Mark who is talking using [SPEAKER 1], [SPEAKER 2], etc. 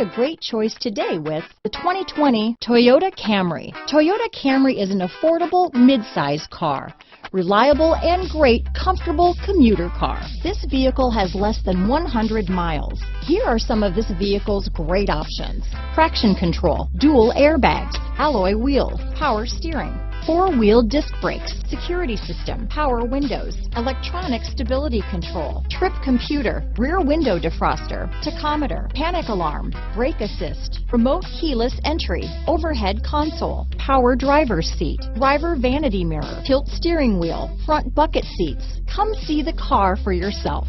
[SPEAKER 1] a great choice today with the 2020 Toyota Camry. Toyota Camry is an affordable mid-size car. Reliable and great comfortable commuter car. This vehicle has less than 100 miles. Here are some of this vehicle's great options: traction control, dual airbags, alloy wheels, power steering, four-wheel disc brakes, security system, power windows, electronic stability control, trip computer, rear window defroster, tachometer, panic alarm, brake assist, remote keyless entry, overhead console, power driver's seat, driver vanity mirror, tilt steering wheel, front bucket seats. Come see the car for yourself.